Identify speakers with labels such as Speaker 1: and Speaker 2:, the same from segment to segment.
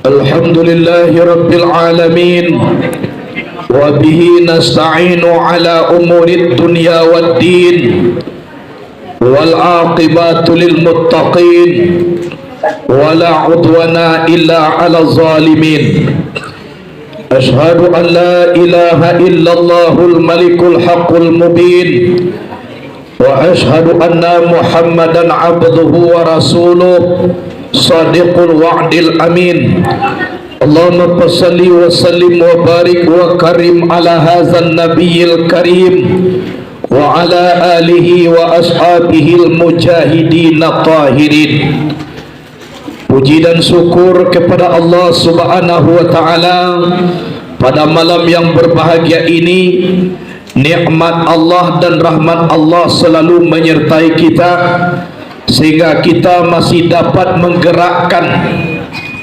Speaker 1: Alhamdulillahi Rabbil Alamin, wa bihi nasta'inu ala umuri dunya wad din, wal aqibatu lil muttaqin, wa la udwana illa ala zalimin. Ashhadu an la ilaha illallahul malikul haqqul mubin, wa ashhadu anna Muhammadan abduhu wa rasuluh sadiqul wa'dil amin. Allahumma salli wa sallim wa barik wa karim ala hadzal nabiyil karim wa ala alihi wa ashabihil mujahidin tahirin. Puji dan syukur kepada Allah Subhanahu wa taala pada malam yang berbahagia ini. Nikmat Allah dan rahmat Allah selalu menyertai kita sehingga kita masih dapat menggerakkan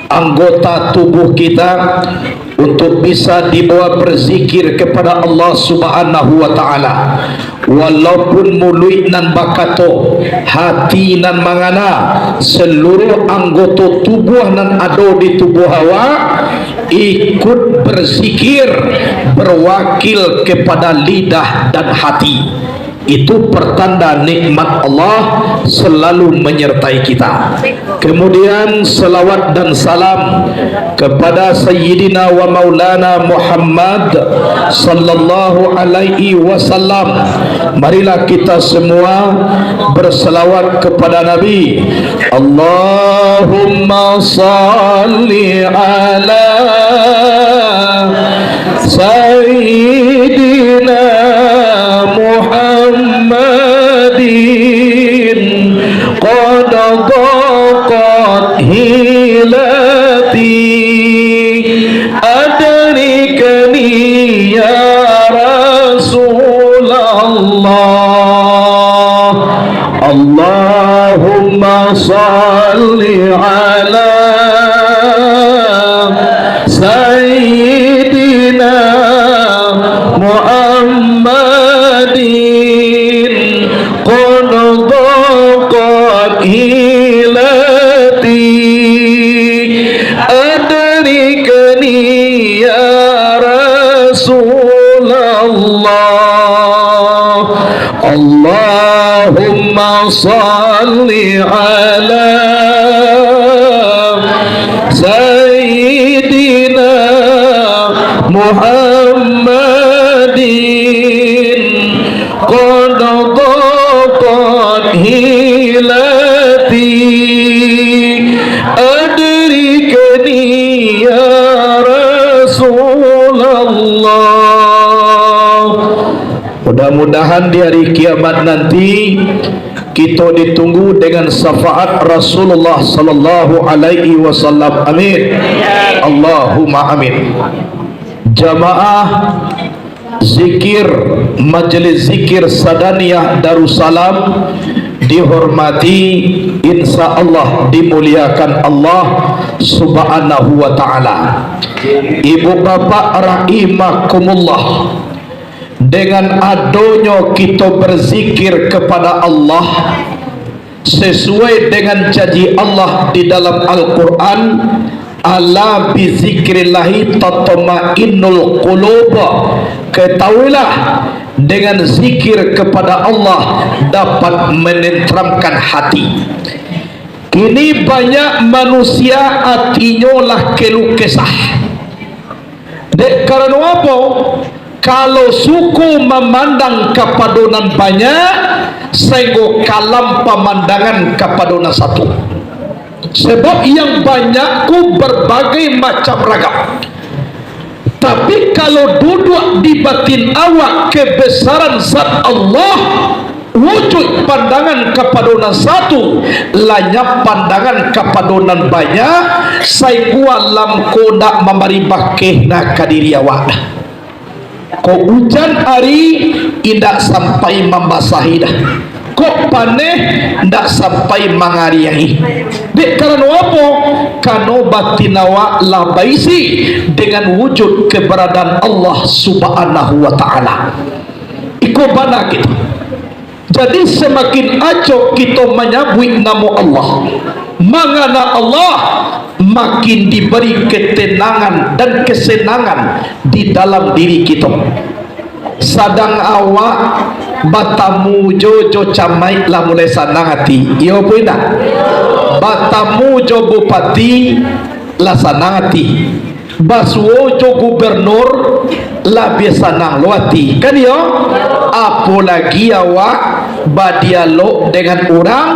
Speaker 1: anggota tubuh kita untuk bisa dibawa berzikir kepada Allah Subhanahu wa taala. Walaupun mulut nan bakato, hati nan mangana, seluruh anggota tubuh nan ada di tubuh hawa ikut berzikir berwakil kepada lidah dan hati. Itu pertanda nikmat Allah selalu menyertai kita. Kemudian salawat dan salam kepada Sayyidina wa Maulana Muhammad sallallahu alaihi wasallam. Marilah kita semua berselawat kepada Nabi. Allahumma salli ala Sayyidina Muhammadin qad daqat hilati adrikani ya Rasulullah. Allahumma salli ala Sayyidina Muhammadin qad daqat hilati adrikani ya Rasulullah. Allahumma salli ala Sayyidina Muhammadin qad daqat hilati adrikani ya Rasulullah. Mudah-mudahan di hari kiamat nanti kita ditunggu dengan syafaat Rasulullah sallallahu alaihi wasallam. Amin. Allahumma amin. Jamaah zikir majelis zikir Sadaniyah Darussalam dihormati, insya Allah dimuliakan Allah Subhanahu wa taala. Ibu bapak rahimakumullah, dengan adanya kita berzikir kepada Allah sesuai dengan janji Allah di dalam Al-Quran, ala bizikrillahi tatma'innul qulub. Ketahuilah dengan zikir kepada Allah dapat menenteramkan hati. Kini banyak manusia hatinya lah keluh kesah. Dek karena apa? Kalau suku memandang kepaduan banyak, sehingga kalam pemandangan kepaduan satu. Sebab yang banyak ku berbagai macam ragam. Tapi kalau duduk di batin awak kebesaran zat Allah, wujud pandangan kepaduan satu, lanyap pandangan kepaduan banyak, sehingga lam kodak memberi bakeh nak kadiri awak. Kok hujan hari tidak sampai membasahi dah, kok paneh tidak sampai mengariahi. Dek karena apa? Karena batin awak lah baisi dengan wujud keberadaan Allah Subhanahu wa taala. Iko bana kita. Jadi semakin acok kita menyebut nama Allah, mangana Allah, makin diberi ketenangan dan kesenangan di dalam diri kita. Sadang awak batamu jojo camai lah mulai sanang hati, iya apa tidak? Batamu jo bupati lah sanang hati, basuo jo gubernur lah biasa nang lo hati, kan yo? Apalagi awak berdialog dengan orang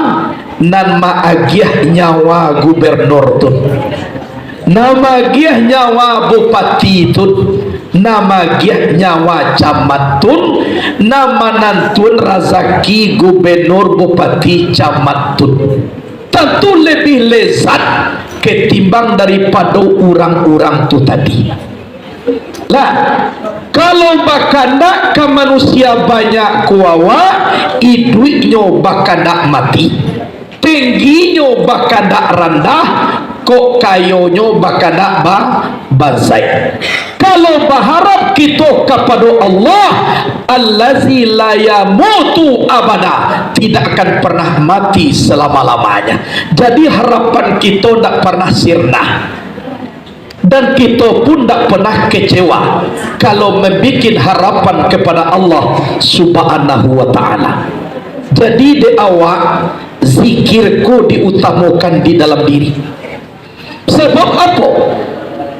Speaker 1: nan maagiah nyawa gubernur tu, nama giah nyawa bupati tu, nama giah nyawa camat tu, nama nantun razaki gubernur bupati camat tu, tentu lebih lezat ketimbang daripada orang-orang tu tadi lah. Kalau bakanda ke manusia banyak kuawa, iduitnya bakanda mati, tingginya bakanda rendah, kok kayonyo bakanda bazai. Kalau berharap kita kepada Allah allazi la yamutu abada, tidak akan pernah mati selama-lamanya. Jadi harapan kita tidak pernah sirna, dan kita pun tidak pernah kecewa kalau membuat harapan kepada Allah subhanahu wa ta'ala. Jadi di awak zikirku diutamakan di dalam diri. Sebab apa?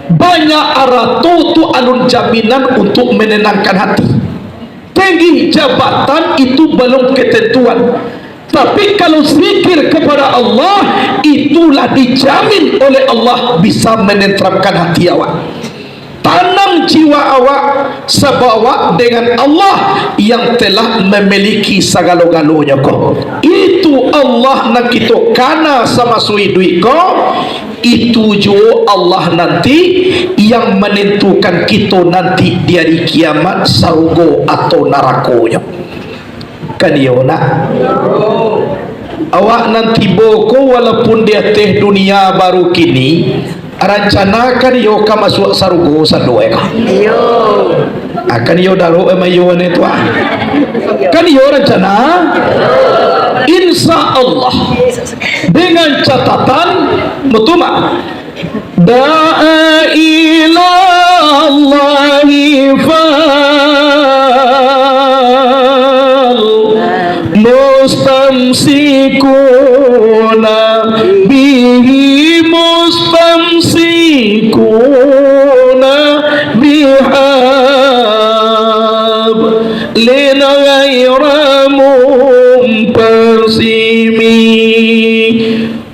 Speaker 1: Banyak aratu tu alun jaminan untuk menenangkan hati. Tinggi jabatan itu belum ketentuan, tapi kalau zikir kepada Allah itulah dijamin oleh Allah bisa menenteramkan hati awak. Tanam jiwa awak sebawa dengan Allah yang telah memiliki segala-galanya kau. Itu Allah nak kita kana sama sui duit kau. Itu juga Allah nanti yang menentukan kita nanti di hari kiamat surga atau neraka. Kan ya nak? Awak nanti boko walaupun di atas dunia baru kini rencanakan yo ka masuk surga sadua ka. Yo. Akan yo daro emayo ne tua. Kan yo rencana insya Allah dengan catatan mutuma da'a ila Allahi fal mustamsikuna bihi mustamsikuna bihab lina ghaira mumpasimi.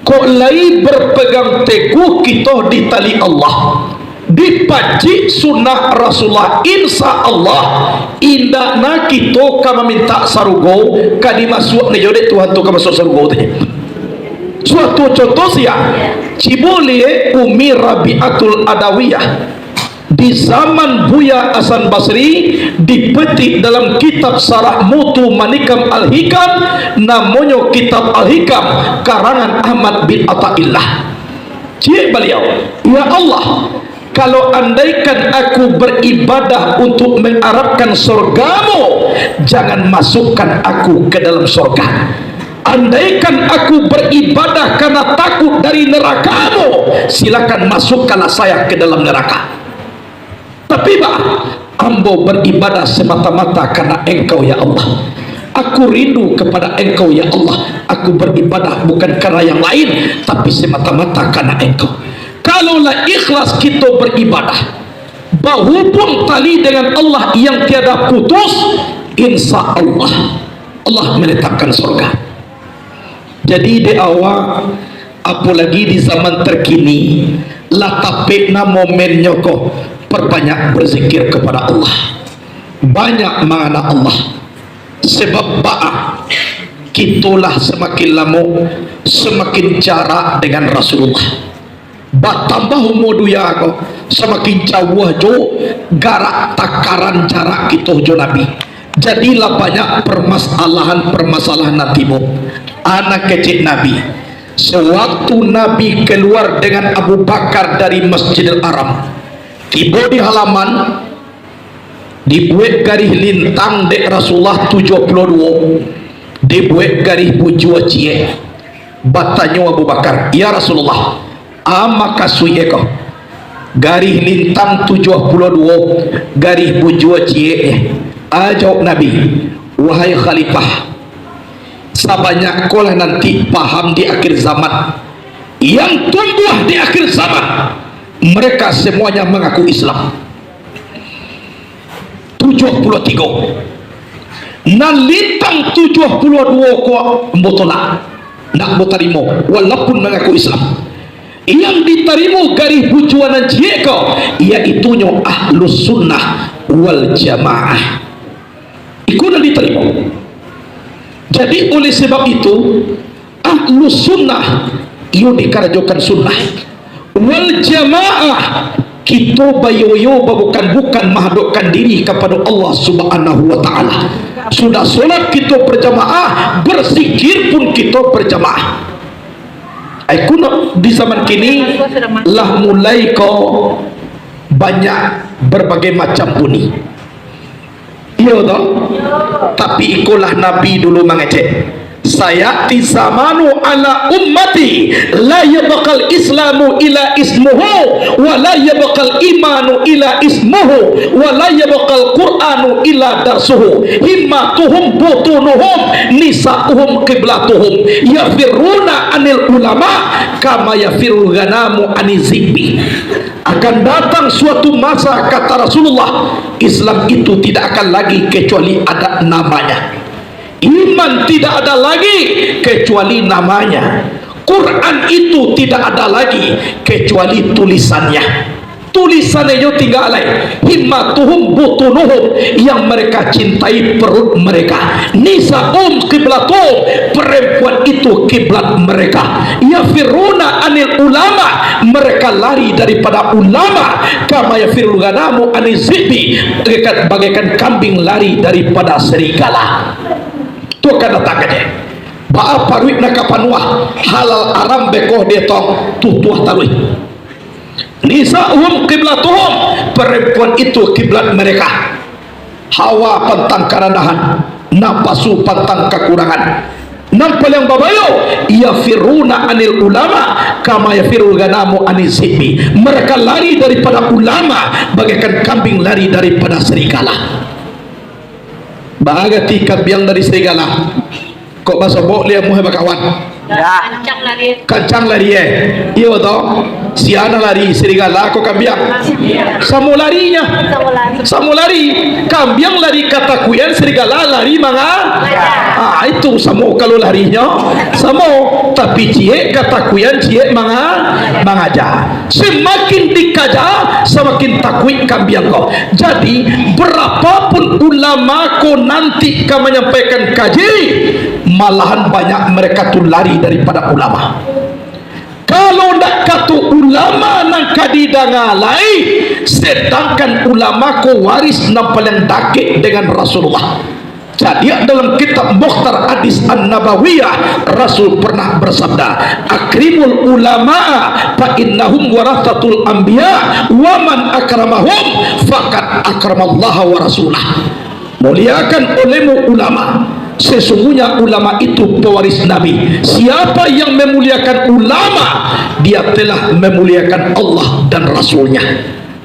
Speaker 1: Kok lai berpegang teguh kita di tali Allah, dipaji sunnah Rasulullah, insya Allah indahna kita kama minta sarugo kadi masuk ni jodek Tuhan tu kama masuk sarugo tu. Suatu contoh sia Cibuli Umi Rabi'atul Adawiyah di zaman Buya Hasan Basri dipetik dalam kitab Sarah Mutu Manikam Al-Hikam, namanya kitab Al-Hikam karangan Ahmad bin Athaillah. Cik beliau, ya Allah, kalau andaikan aku beribadah untuk mengharapkan surgamu, jangan masukkan aku ke dalam surga. Andaikan aku beribadah karena takut dari nerakamu, silakan masukkanlah saya ke dalam neraka. Tapi ambo beribadah semata-mata karena Engkau ya Allah. Aku rindu kepada Engkau ya Allah. Aku beribadah bukan karena yang lain, tapi semata-mata karena Engkau. Kalaulah ikhlas kita beribadah, berhubung tali dengan Allah yang tiada putus, insya Allah Allah meletakkan surga. Jadi di awal, apalagi di zaman terkini, latapekna momennya kok perbanyak berzikir kepada Allah, banyak mengenal Allah. Sebab kitulah semakin lama semakin jarak dengan Rasulullah. Tambah umur duya kau semakin jauh jo garak takaran jarak kita jo Nabi. Jadilah banyak permasalahan nantimu. Anak kecil Nabi, sewaktu Nabi keluar dengan Abu Bakar dari Masjidil Haram, tiba di halaman, dibuat garis lintang dek Rasulullah 72, dibuat garis bujua cie. Batanya Abu Bakar, ya Rasulullah, maka sui eko garis lintang 72 garis bujua cie ajak Nabi, wahai khalifah, sebanyak kolah nanti paham di akhir zaman, yang tumbuh di akhir zaman mereka semuanya mengaku Islam. 73 nan lintang 72 ko mbotolak nak botarimo walaupun mengaku Islam. Yang diterima garis bujuanan jika iaitunya ahlus sunnah wal jamaah, ikut diterima. Jadi oleh sebab itu ahlus sunnah ia dikarajokan sunnah, wal jamaah kita bayoyo bukan menghadapkan diri kepada Allah Subhanahu wa taala. Sudah solat kita berjamaah, berzikir pun kita berjamaah. Kuno di zaman kini lah mulai kau banyak berbagai macam bunyi. Iya toh? Tapi ikulah Nabi dulu mengecek. Sayati zamanu ala ummati la yabqal islamu ila ismuhu wa la yabqal imanu ila ismuhu wa la yabqal qur'anu ila darsuhu himmatuhum butunuhum nisa'uhum qiblatuhum yafiruna anil ulama kama yafirul ghanamu anizibbi. Akan datang suatu masa, kata Rasulullah, Islam itu tidak akan lagi kecuali ada namanya. Iman tidak ada lagi kecuali namanya. Quran itu tidak ada lagi kecuali tulisannya. Tulisannya itu tinggal lain. Himmatuhum butunuhum, yang mereka cintai perut mereka. Nisa'um qiblatuhum, perempuan itu kiblat mereka. Yafiruna anil ulama, mereka lari daripada ulama. Kama yafirul ghanamu anizibbi, bagaikan kambing lari daripada serigala. Tu akan datang aja. Ba'a paruit na kapanua halal aram bekoh dia tong tutuah taruih. Nisa'uhum qiblatuhum, perempuan itu kiblat mereka. Hawa pantang karanahan, napasu pantang kekurangan. Nampal yang babayo, yafiruna anil ulama kama yafirul ghanamu anizibbi. Mereka lari daripada ulama bagaikan kambing lari daripada serigala. Bahagati kambiang dari serigala. Kok bahasa bok lihat muhe bakawan. Kancang lari iya toh. Siana lari, serigala kok kambiang. Samo larinya. Samo lari. Kambiang lari kata kuyan, serigala lari manga. Itu samo kalau larinya. Samo, tapi cie kata kuyan cie mangaja. Semakin dikaja, semakin takwik kambiang kau. Jadi berapapun ulama kau nanti kau menyampaikan kaji, malahan banyak mereka tu lari daripada ulama. Kalau nak kata ulama nang kadida ngalai, sedangkan ulama ko waris nang paling dakik dengan Rasulullah. Jadi dalam kitab Mukhtar Hadis An-Nabawiyah, Rasul pernah bersabda, akrimul ulama fa innahum warathatul anbiya wa man akramahum faqad akramallaha wa rasulah. Muliakan olehmu ulama, sesungguhnya ulama itu pewaris Nabi. Siapa yang memuliakan ulama, dia telah memuliakan Allah dan Rasulnya.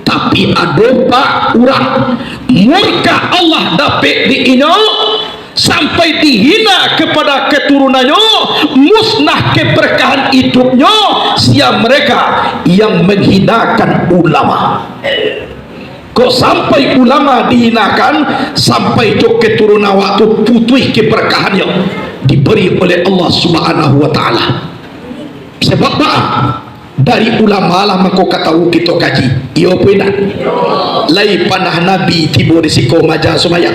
Speaker 1: Tapi ada pak orang murka Allah dapat diinyol sampai dihina kepada keturunannya, musnah keberkahan hidupnya. Siapa mereka yang menghinakan ulama? Kok sampai ulama dihinakan, sampai jok keturunan waktu putih keberkahannya diberi oleh Allah Subhanahu wa taala. Sebab apa? Dari ulama lah mako katahu kita kaji. Iyo pina. Lai panah Nabi tibo risiko maja sumaya.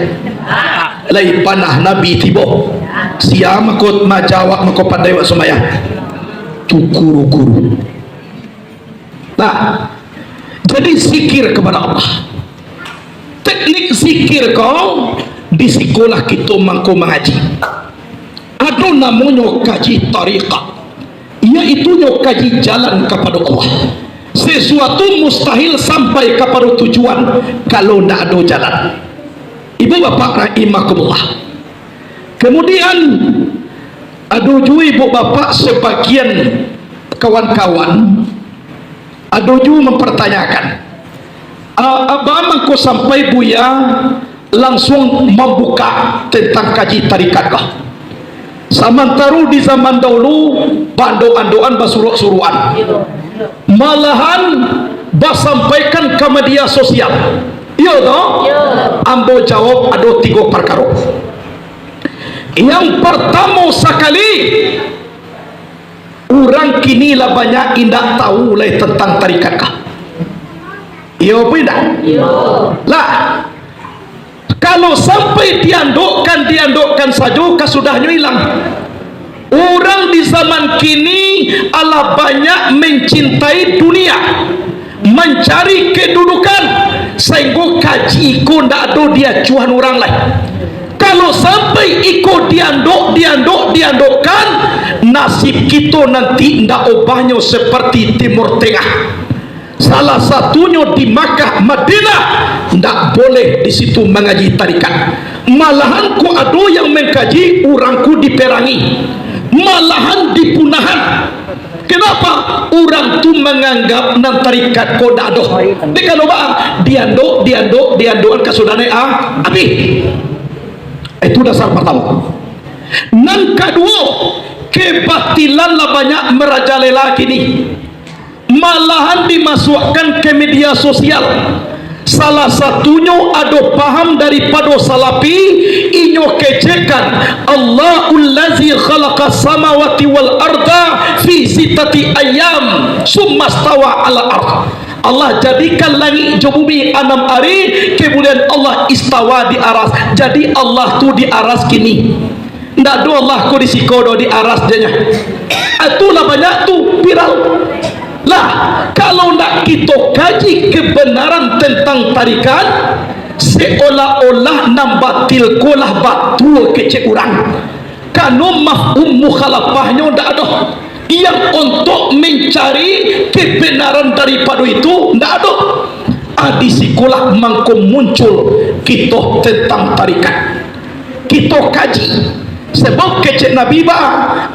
Speaker 1: Lai panah Nabi tibo. Sia mako majawak mako pandai wak sumaya. Tukuru-kuru. Nah, jadi zikir kepada Allah. Teknik zikir kau di sekolah kita mangko mengaji. Ada namanya kaji tariqah, yaitu kaji jalan kepada Allah. Sesuatu mustahil sampai kepada tujuan kalau tidak ada jalan. Ibu bapak rahimakumullah. Kemudian ada juga ibu bapak sebagian kawan-kawan Adoju mempertanyakan, abang ko sampai Buya langsung membuka tentang kaji tarikat kah? Sementara di zaman dahulu bandoan-bandoan basuruan, malahan basampaikan ke media sosial. Iya toh? Ambo jawab ada 3 perkara. Yang pertama sekali, orang kini lah banyak indah tahu lah tentang tarikat kah? Iya apa tidak? Lah, kalau sampai diandokkan saja kesudahnya hilang. Orang di zaman kini ala banyak mencintai dunia, mencari kedudukan, sehingga kaji ikut tidak ada dia cuan orang lain. Kalau sampai ikut diandokkan, nasib kita nanti tidak ubahnya seperti Timur Tengah. Salah satunya di Makkah, Madinah, tidak boleh di situ mengaji tarikat. Malahan ku ada yang mengkaji, orangku diperangi, malahan dipunahan. Kenapa? Orang tu menganggap nan tarikat ko dak doh. Dekan oba diandok kasudane abi. Itu dasar pertama. Nan kedua, kebatilan lah banyak merajalela kini. Malahan dimasukkan ke media sosial. Salah satunya ada paham daripada salafi, inyo kecekan Allahul ladzi khalaqas samawati wal arda fi sittati ayyam summa stawa ala ardh. Allah jadikan langit dan bumi 6 hari, kemudian Allah istawa di aras. Jadi Allah tu di aras kini. Ndak ada Allah ku di sikodo di aras janya. Itulah banyak tu viral. Lah, kalau nak kita kaji kebenaran tentang tarikat, seolah-olah nak batil kolah batul kecek orang. Kalau mafhum mukhalafahnya ndak ada. Yang untuk mencari kebenaran daripada itu ndak ada. Di sekolah mangko muncul kita tentang tarikat. Kita kaji. Sebab kecek Nabi ba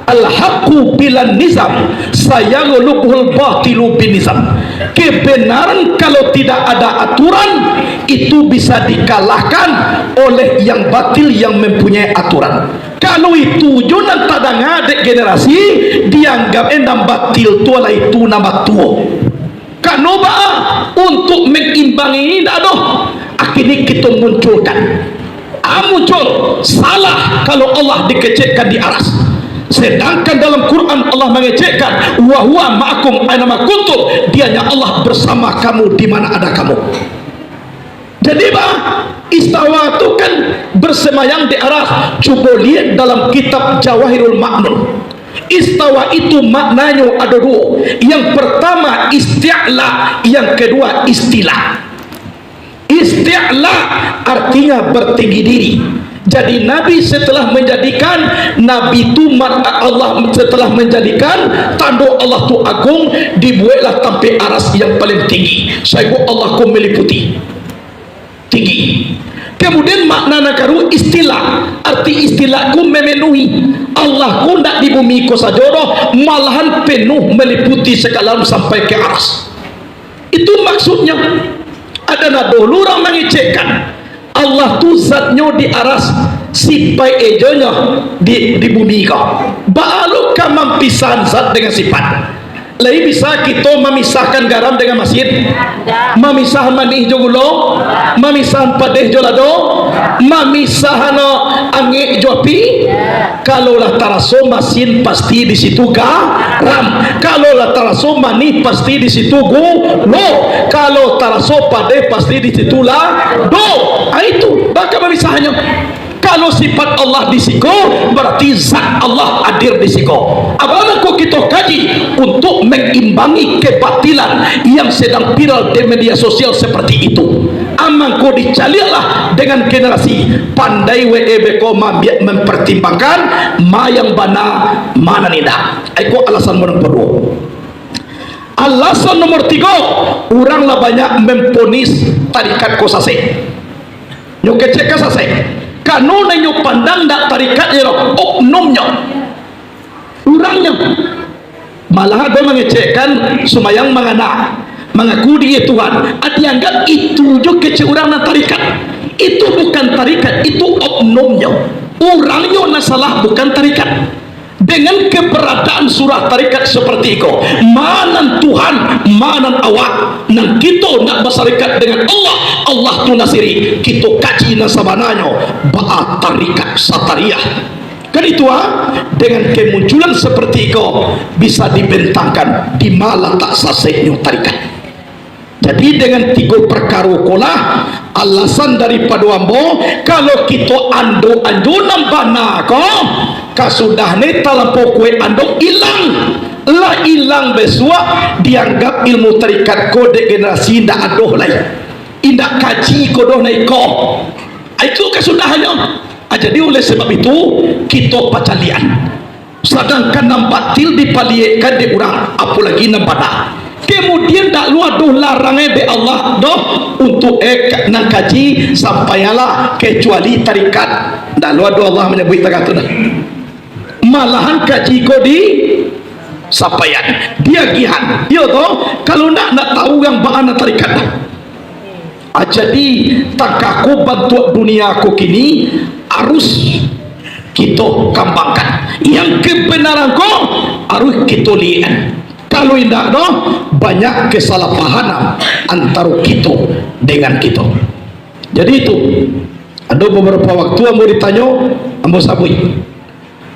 Speaker 1: al-haqqu bilan nizam sayaghlubul batilu bin nizam. Kebenaran kalau tidak ada aturan itu bisa dikalahkan oleh yang batil yang mempunyai aturan. Kalau itu jonan tak ngadek generasi dianggap endam batil tua lah itu nama tua. Kano ba untuk mengimbangi tidak ada. Akhirnya kita munculkan. Muncul salah kalau Allah dikecekkan di aras, sedangkan dalam Quran Allah mengecekkan wa huwa ma'akum aina ma kuntum, dianya Allah bersama kamu di mana ada kamu. Jadi istawa itu kan bersemayam di aras. Coba lihat dalam kitab Jawahirul Ma'nun, istawa itu maknanya ada 2. Yang pertama isti'la, yang kedua istilah. Isti'la artinya bertinggi diri. Jadi Nabi setelah menjadikan Nabi itu Allah setelah menjadikan tanda Allah tu agung, dibuatlah sampai aras yang paling tinggi. Sehingga Allah ku meliputi tinggi. Kemudian makna nakaru istilah, arti istilah ku memenuhi. Allah ku ndak di bumi ku saja, malahan penuh meliputi segala sampai ke aras. Itu maksudnya. Ada nak dulu orang mengecekkan Allah tu zatnya di aras, sifat ejonya di bumi kau. Baru kau mempisahkan zat dengan sifat. Lain bisa kita memisahkan garam dengan masin, memisah manih jo gula, memisah padeh jo lado, memisah angin jo api. Kalau lah taraso masin pasti di situ garam. Kalau lah taraso manih pasti di situ gula. Kalau taraso padeh pasti di situ lah do. Itu bagaimana memisahnya. Kalau sifat Allah di siko, berarti zat Allah hadir di siko. Apabila kita kaji untuk mengimbangi kebatilan yang sedang viral di media sosial seperti itu, amang ko dicalilah dengan generasi pandai webeko mempertimbangkan ma yang bana mana nida. Eko alasan nomor 2. Alasan nomor 3, orang lah banyak memponis tarikat kosase. Nyokecek kasase. Kanu nanyo pandang dak tarikatnya oknumnya, orangnya malah ada mengecekkan sumayang mengana mengaku dia Tuhan, dianggap itu juga orang na tarikat. Itu bukan tarikat, itu oknumnya. Orangnya na salah, bukan tarikat. Dengan keberadaan surah tarikat seperti itu, manan Tuhan, manan awak, nang kita nak bersarikat dengan Allah, Allah tu nasiri, kita kaji nasabananya, ba'a tarikat satariyah. Kan itu dengan kemunculan seperti itu bisa dibentangkan di malah tak saseknya tarikat. Jadi dengan tiga perkara kolah alasan daripada ambo kalau kita ando nambana ko kasudah ni talampau kue ando hilang lah, hilang besua dianggap ilmu tarikat ko de generasi ndak adoh lain indak kaji ko doh naik ko itu kasudahannya. Jadi oleh sebab itu kita pacalian sedangkan nambatil dipalikan di orang apalagi nambana. Kemudian tak luar doh larangnya be Allah doh untuk nak kaji sampailah kecuali tarikat. Tak luar doh Allah menyebut tarikat dah. Malahan kaji ko di sampaian dia gihan. Yo toh kalau nak tahu yang baana tarikat dah. Jadi takaku bantu dunia aku kini harus kita kembangkan. Yang kebenaran ko harus kita lihat. Kalau tidak banyak kesalahpahaman antara kita dengan kita. Jadi itu ada beberapa waktu ambo ditanya ambo sabui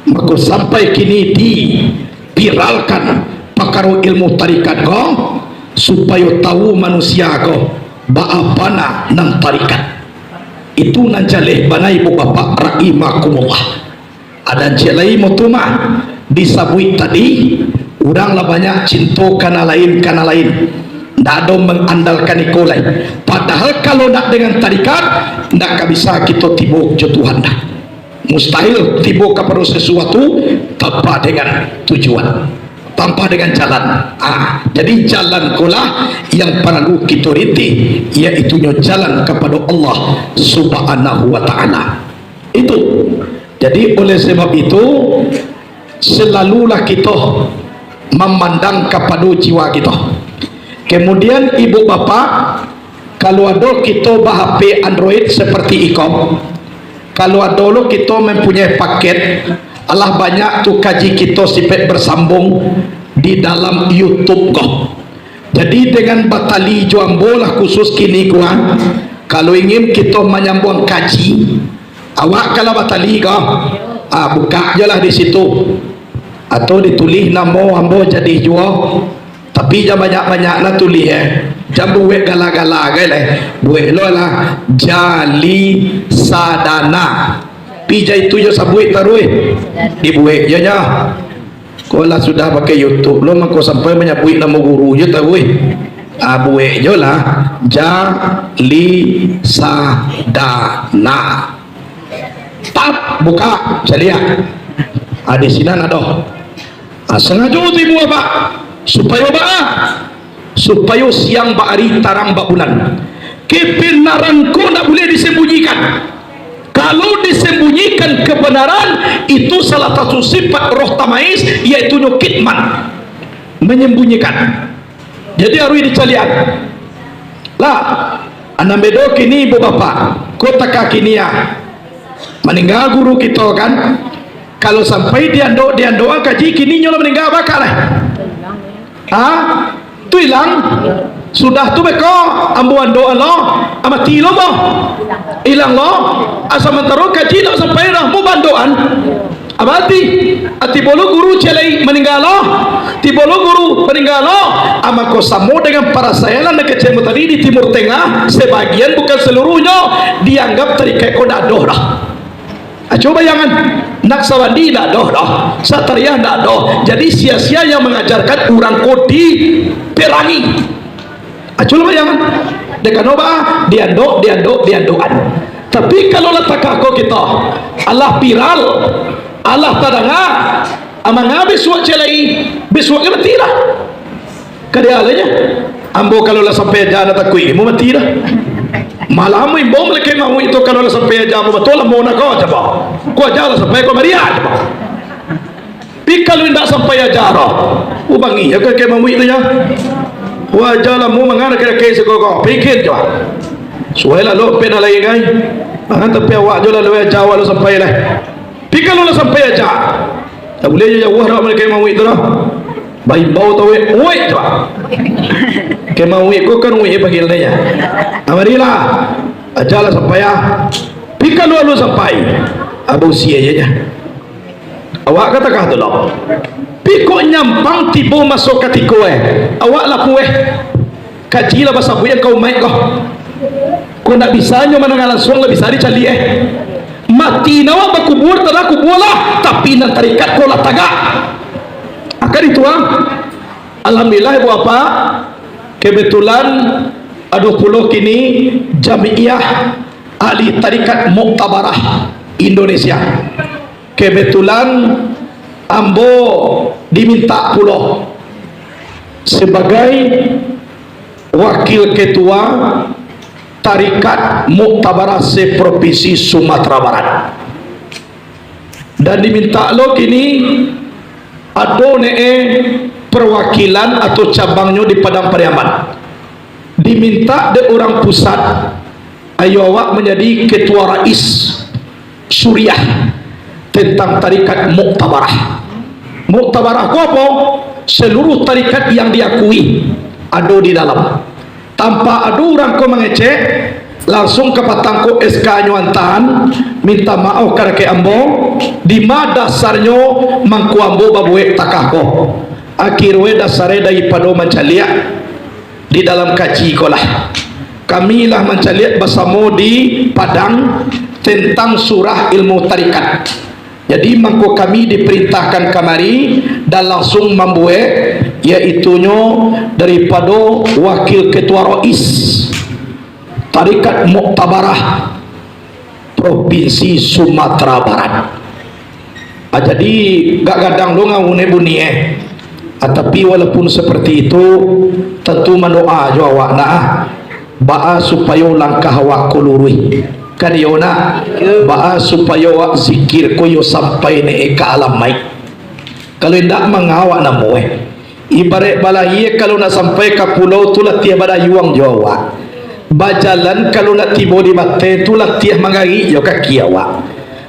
Speaker 1: maka sampai kini dipiralkan pakar ilmu tarikat ko supaya tahu manusia ko baapana nang tarikat itu nanjaleh bana ibu bapak rahimakumullah. Ada jelai mutuma disabui tadi uranglah banyak cinta kana lain ndak ada mengandalkan ikolai. Padahal kalau nak dengan tarikat ndak bisa kita tiba ke Tuhan dah. Mustahil tiba kepada sesuatu tanpa dengan tujuan, tanpa dengan jalan. Jadi jalan kolah yang perlu kita rinti, yaitu jalan kepada Allah Subhanahu wa taala. Itu. Jadi oleh sebab itu selalulah kita memandang kepada jiwa kita. Kemudian ibu bapa, kalau ada kita HP Android seperti ikom, kalau ada lo kita mempunyai paket, Allah banyak tu kaji kita sifat bersambung di dalam YouTube kok. Jadi dengan batali juang bola khusus kini kuan, kalau ingin kita menyambung kaji, awak kalau batali kok, buka je lah di situ. Atau ditulis nama ambo jadi jual tapi jangan banyak-banyak lah tulis jangan buat gala-gala buat lo lah jali sadana pija itu je sabuit taruh dibuat je nya kalau sudah pakai YouTube lo maka sampai menyebut nama guru je taruh buat je lah jali sadana tap buka saya lihat di sini ada sengaja ibu apa supaya siang bahari tarang bulan kebenaranku tak boleh disembunyikan. Kalau disembunyikan kebenaran itu salah satu sifat roh tamais, yaitu kitman, menyembunyikan. Jadi harus dicalian lah anak bedok ini ibu bapak kota kaki niya meninggal guru kita kan. Kalau sampai dia doa kaji kini nyola meninggal bakal tu hilang sudah tu beko ambuan doa lo amati lo mo hilang lo asal mentaro kaji lo sampai dah mu bandoan abati ati bolu guru celai meninggal lo ti bolu guru meninggal lo amako samo dengan para sayalan nak kecemu tadi di Timur Tengah sebagian bukan seluruhnya dianggap tarikat koda doh dah. Coba jangan nak sawandi tak dah satria tak dah. Jadi sia-sia yang mengajarkan orang kodi perangi. Coba jangan dekan oba diandok. Tapi kalau letak aku kita Allah viral Allah tadanga amang besok celai besok ke mati lah kadialanya ambo kalau lah sampai jana takui mu mati dah. Malam ini bom leke mau itu kalau sampai aja betul lah mau nak kau coba kau aja sampai kau meriah coba. Tapi kalau tidak sampai aja roh, ubangi ya ke mau itu ya. wajah mu mangana kira kaya sekokoh pikir jo suai lah lo pena lagi kai mangan tapi awak jo lah lo jawa lo sampai lah pikir lo sampai aja tak boleh je jauh dah mereka mau itu dah bayi bau tau woi jo ke mau ko kan woi panggil dia amarilah aja lah sampai ya pikir lo sampai abu sia je awak katakah tu lo piko nyampang tibo masuk katiko awak lah kue kaji lah bahasa buaya kau main kau nak bisa nyo mana langsung lah bisa dicali mati nawa bakubur tada kubur lah tapi nan tarikat kau lah tagak akan itu alhamdulillah ibu apa kebetulan aduh pulau kini jamiah ahli tarikat Muktabarah Indonesia kebetulan ambo diminta pulau sebagai wakil ketua tarikat Muktabarah se-Provinsi Sumatera Barat dan diminta lo kini ada perwakilan atau cabangnya di Padang Pariaman diminta de orang pusat ayo awak menjadi ketua rais Suriah tentang tarikat Muktabarah. Muktabarah apa? Seluruh tarikat yang diakui ada di dalam. Tanpa ada orang ko mengecek, langsung ke patangko SK nyuantahan minta maaf karena ke ambo di ma dasarnya mangku ambo babuek takahko. Akhirnya dasarnya dari pado mencaliak di dalam kaji kolah. Kami lah mencaliak bersama di Padang tentang surah ilmu tarikat. Jadi mangko kami diperintahkan kamari dan langsung membuat yaitunya daripada wakil ketua rais tarikat Muktabarah Provinsi Sumatera Barat. Jadi gak gadang dong ngawune bunyi tapi walaupun seperti itu tentu mendoa jo awak ba'a supaya langkah awak kulurui kan yona ba'a supaya awak zikir ko yo sampai ne ke alam mai kalau ndak mengawak namo ibarat balai kalau nak sampai ke pulau tu lah tiap ada yuang jawa bajalan kalau nak tiba di mate tu lah tiap mangari yo kaki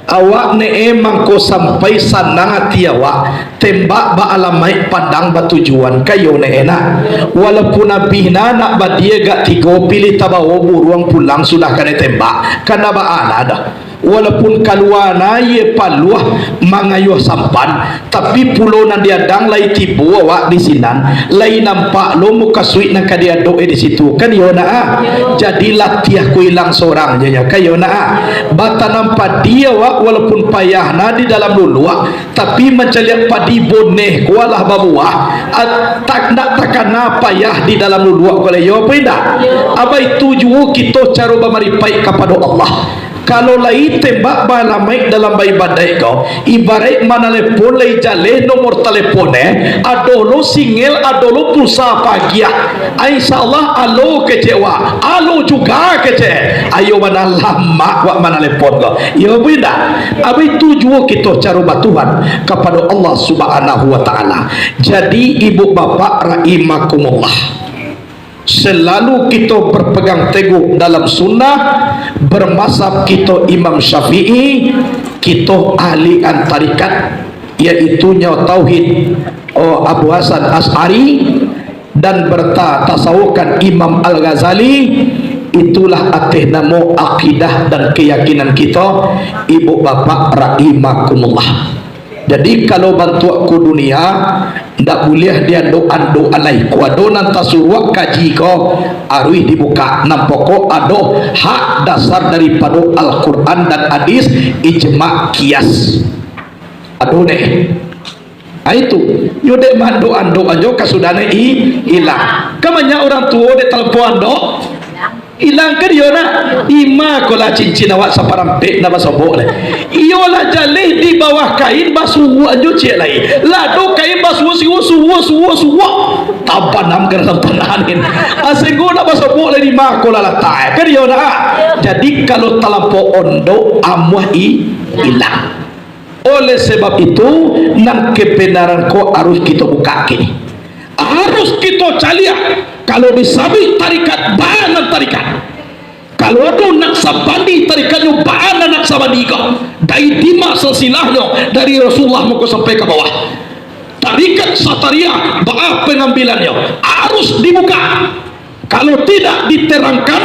Speaker 1: awak ne emang ko sampai sanang hati awak tembak ba alamai padang batujuan kayo ne enak walaupun nabihna nak badia gak tigo pilih tabawo buruang pulang sudah kena tembak karena ba ada walaupun kaluana ye paluah mangayuh sampan tapi pulau nan diadang lai tibu awak di sinan lai nampak lo muka suit nak dia doe di situ kan yo na jadi latiah ku hilang seorang nya kayo na bata nampak dia awak walaupun payahna di dalam luluak tapi mencaliak padi boneh kualah babuah tak nak takana payah di dalam luluak kole yo pindah abai tuju kita cara bamaripai kepada Allah. Kalau lai tembak balamai dalam bayi badai kau ibarat mana telepon lai jale nomor teleponnya adolo singel adolo pulsa pagi insyaallah alo kecewa alo juga kece ayo mana lama wak mana telepon kau ya beda abi tujuh kita cara batuhan kepada Allah Subhanahu wa taala. Jadi ibu bapak rahimakumullah, selalu kita berpegang teguh dalam sunnah, bermazhab kita Imam Syafi'i, kita ahli antarikat yaitu nyawa tauhid Abu Hasan As'ari dan bertasawukan Imam Al-Ghazali. Itulah ateh namo akidah dan keyakinan kita ibu bapak rahimakumullah. Jadi kalau bantu aku dunia ndak boleh dia doa lain ku adonan tasuruak kaji ko arwih dibuka nampoko ado hak dasar daripada Al-Quran dan hadis ijma' kias adone itu nyode doa jo kasudane hilang kamanya orang tua de telepon do hilang ke dia nak ima kola cincin awak saparampe na basobok le iyo lah jalih di bawah kain basuh ajo cek lain lado kain basuh suwa tabanam kena tananin asenggo na basobok le di ma kola latai ke dia nak. Jadi kalau talampau ondo amuh hilang. Oleh sebab itu nang kebenaran ko harus kita buka kini, harus kita caliak kalau disabi tarikat baanan tarikat, kalau ada nak sabandi tarikatnya baanan nak sabandi kau dari dima silsilahnya dari Rasulullah mau sampai ke bawah. Tarikat Sataria baah pengambilannya harus dibuka. Kalau tidak diterangkan,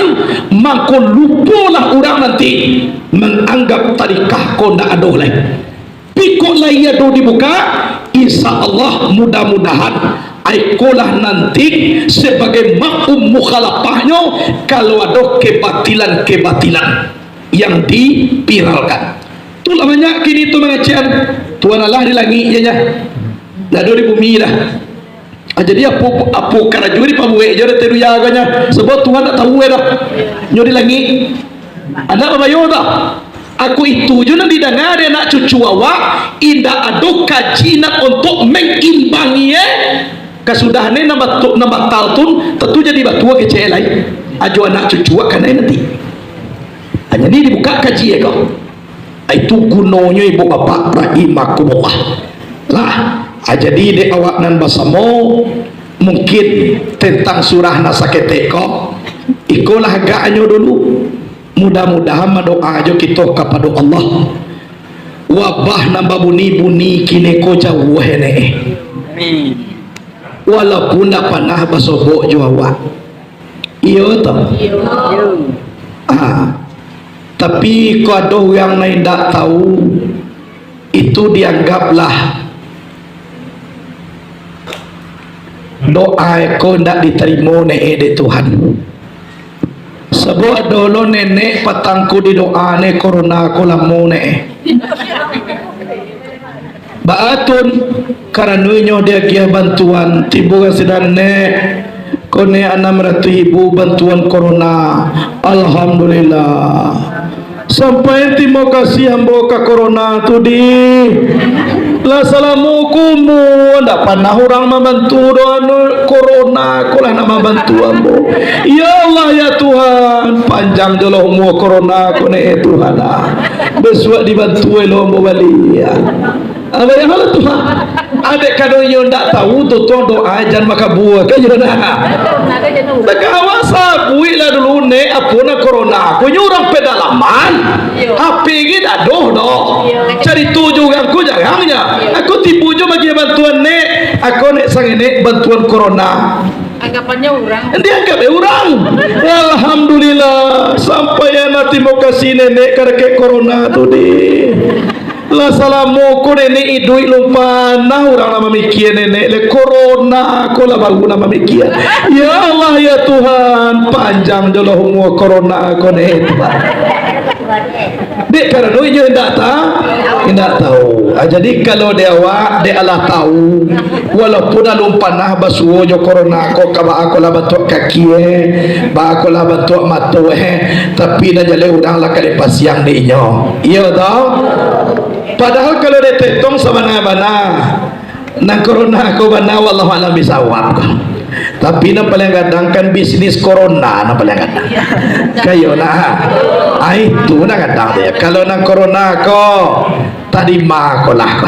Speaker 1: maka lupalah orang nanti menganggap tarikah kau nak aduh lain. Pikuk lah ia do dibuka, insya Allah mudah-mudahan aikolah nanti sebagai makum mukhalafahnya kalau ada kebatilan-kebatilan yang dipiralkan. Itulah banyak kini itu mengacian Tuhan Allah di langit ya, dah do di bumi dah. Jadi apa karajuri pabuwe jadi teru jaganya sebab Tuhan tak tahu dah nyo di langit ada apa bayo dah. Aku itu juga didengar anak cucu awak indah ada kajian untuk mengimbangi kasudahane nambah taltun tentu jadi batua kecil lain ajo anak cucu awak kan nanti hanya ini dibuka kaji kau itu gunanya ibu bapak rahimakumullah lah. Jadi di awak nan basamo mungkin tentang surah nasaketeko ikolah agaknya dulu. Mudah-mudahan doa aja kita kepada Allah wabah nambah buni-buni kini ko jauh hene walaupun tak pernah basobok jawa iya tak tapi kalau ada yang tidak tahu itu dianggaplah doa ko tidak diterima oleh Tuhan. Sebab dulu nenek patangku di doa ne corona ko lamu ne baatun karanunyo dia kia bantuan tibu kasidan ne kone 600,000 bantuan corona. Alhamdulillah sampai terima kasih hamba ka corona tu di la salamukum ndak pernah orang membantu doa corona kulah nama bantu ambo ya Allah ya Tuhan panjang jolo umur corona kone Tuhan besok dibantu lo ambo bali ya apa yang hal Tuhan adek kado yo ndak tahu tu doa jan maka buah ke jona tak awasa bui lah dulu ne apuna corona ko nyurang pedalaman HP kita doh cari tujuh yang ku jagangnya aku tipu jo bagi bantuan ne aku nek sang ini bantuan corona anggapannya orang dia anggap orang alhamdulillah sampai nanti mau kasih nenek karena corona tu di la salamu ko nenek idui lumpana orang nama mikir nenek le corona ko la baru nama mikir ya Allah ya Tuhan panjang jolo umur corona ko ne dek karena dia tidak tahu. Jadi kalau dia Allah tahu walaupun alum panah basuo jo corona ko kaba aku lah batuk kaki ba aku lah batuk mata tapi na jale udang lah kali pasiang di inyo iya tahu padahal kalau dia tetong sama bana na corona ko bana wallahu alam bisawab tapi na paling kadang kan bisnis corona na paling kadang kayo na itu na kadang dia kalau na corona ko tadi mah kolah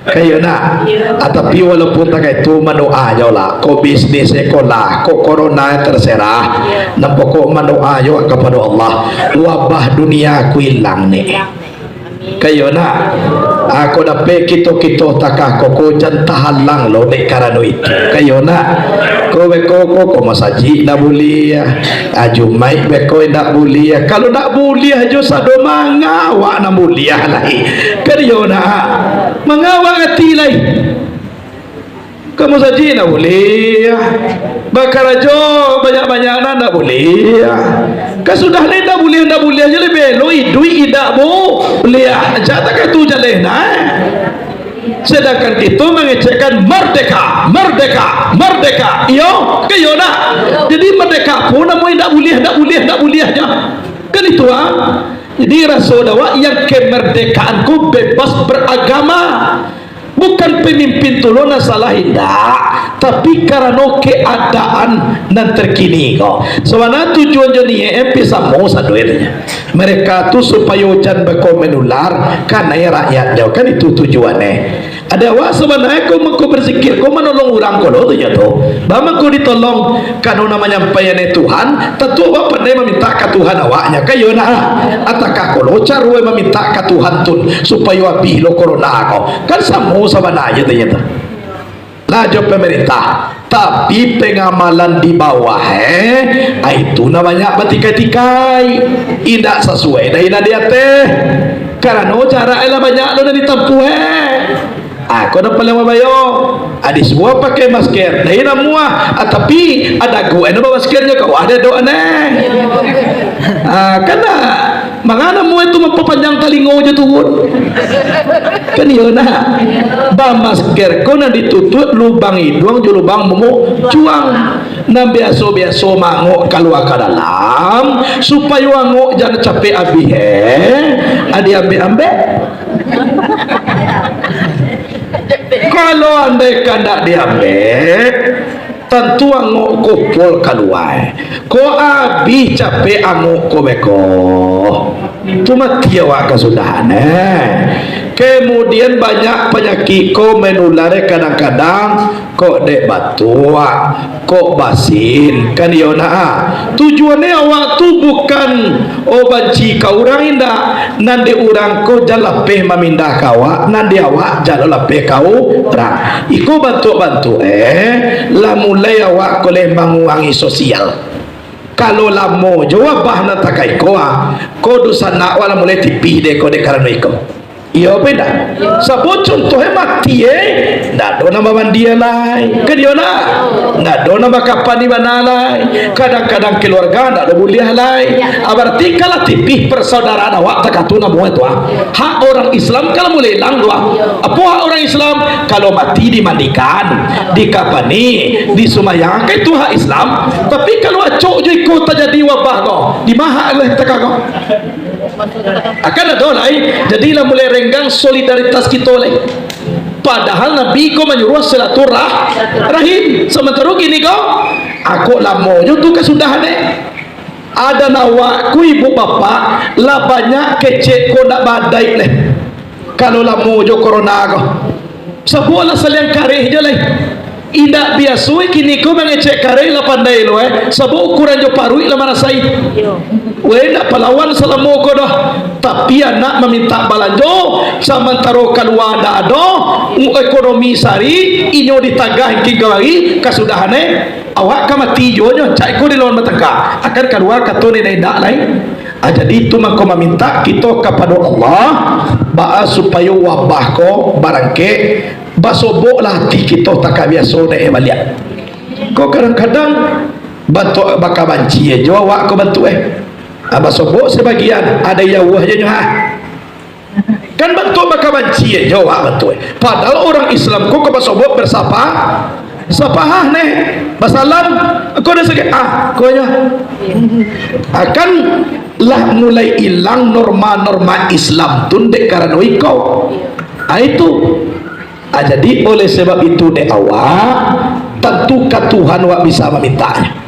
Speaker 1: kayo na tapi walaupun tak itu manoa aja lah ko bisnis kolah ko corona terserah na pokok manoa aja kepada Allah wabah dunia ku hilang nih kayo na aku dapat kita takah koko jantah halang lo dek karena itu kayo na ko masaji nak boleh aju mai beko nak boleh kalau nak boleh aja sado mangawa nak boleh lagi kayo na mangawa hati lagi kamu saji nak boleh bakar aja banyak-banyak nak boleh kan sudah ni dah boleh aja lebih lo idui idak bo boleh aja tak tu jalan sedangkan kita mengecekkan merdeka iyo kayo na jadi merdeka pun namu tidak boleh aja kan itu jadi rasa dawa yang kemerdekaan ku bebas beragama bukan pemimpin tulona salah tidak tapi karena keadaan dan terkini kau soalnya tujuan jadi MP sama saduetnya mereka tu supaya hujan bakal menular karena rakyat jauh kan itu tujuannya Ada awak sebenarnya kau berzikir, kau menolong orang kau tu jatuh. Bama kau ditolong kanu namanya payane Tuhan. Tentu awak pandai meminta ke Tuhan awaknya. Kayo na atakah kau carwe meminta ke Tuhan tun supaya abih lo corona kau. Kan samu sebenarnya tu jatuh. Laju pemerintah, tapi pengamalan di bawah itu namanya batikai-tikai, tidak sesuai dengan dia teh. Karena cara elah banyak lo dari tempuh aku dah paling mabayo adi semua pakai masker dah ina muah tapi ada gue ada maskernya kau ada doa karena mangana mu itu memperpanjang talingo je turun kan iya nah ba masker kau nak ditutup lubang hidung je lubang mumu cuang na biasa-biasa mangok keluar ke dalam supaya wangok jangan capek abih adi ambil kalau andai kandak diambil tentu angok kupul keluar ko abih capek angok ko beko cuma tiawak kesudahan kemudian banyak penyakit ko menular kadang-kadang kok dek batua kok basin kan yona tujuannya awak tu bukan banci ka orang indah nanti orang ko jalapeh memindah kawa nanti awak jalapeh kau orang iko bantu-bantu lah mulai awak ko lembang wangi sosial kalau lamo jawab bahna takai ko dosa nak wala mulai tipih dek ko dek karena iko iya beda sabut contohnya mati ndak do nama mandia lai kan dia ndak do nama kapan di mana lai kadang-kadang keluarga ndak do boleh lai berarti kalau tipih persaudaraan awak takatuna semua itu hak orang Islam kalau mulai hilang doa apa hak orang Islam kalau mati dimandikan dikapani disumayang itu hak Islam tapi kalau acok je ikut terjadi wabah kau di maha oleh tekago akan ada lain jadilah mulai renggang solidaritas kita oleh padahal Nabi ko menyuruh silaturahim sementara gini kau aku lamo itu kesudahan ada nawakku ibu bapak lah banyak kecek ko nak badai leh kalau lamo jo corona kau sebuah lah saliang karih je leh indak biasa kini ko mengecek karih lah pandai lo sebuah ukuran jo parui lah marasai nak pelawan selama ko dah tapi anak meminta balanjo sementara keluar dah ada ekonomi sari inyo ditagah hingga lagi kesudahane awak ka mati jo nya cak ko di lawan matangka akan keluar katone dak lain jadi itu maka meminta kita kepada Allah ba supaya wabah ko barangke basoboklah hati kita tak biasa nek balik ko kadang-kadang bantu bakal banci jo awak ko bantu abah sobok sebagian ada yang wah je kan bentuk bakal banci jawab betul padahal orang Islam kok abah sobok bersapa sapah basalam kau dah sakit kau nya akan lah mulai hilang norma-norma Islam tu dek karena ikau itu jadi oleh sebab itu dek awak tentu ke Tuhan awak bisa memintanya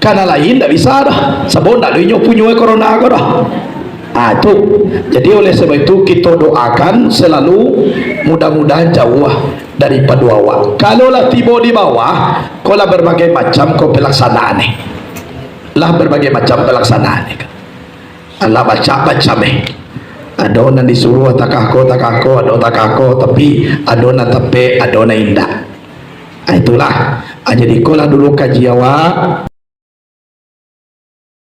Speaker 1: karena lain tidak bisa dah sebab tak ada punya corona kau dah itu jadi oleh sebab itu kita doakan selalu mudah-mudahan jauh daripada awak kalau lah tiba di bawah kau lah berbagai macam kau pelaksanaan lah berbagai macam pelaksanaan Allah baca-baca ada yang disuruh takako ada takako tapi ada yang tepe ada yang indah itulah jadi kau lah dulu kaji awak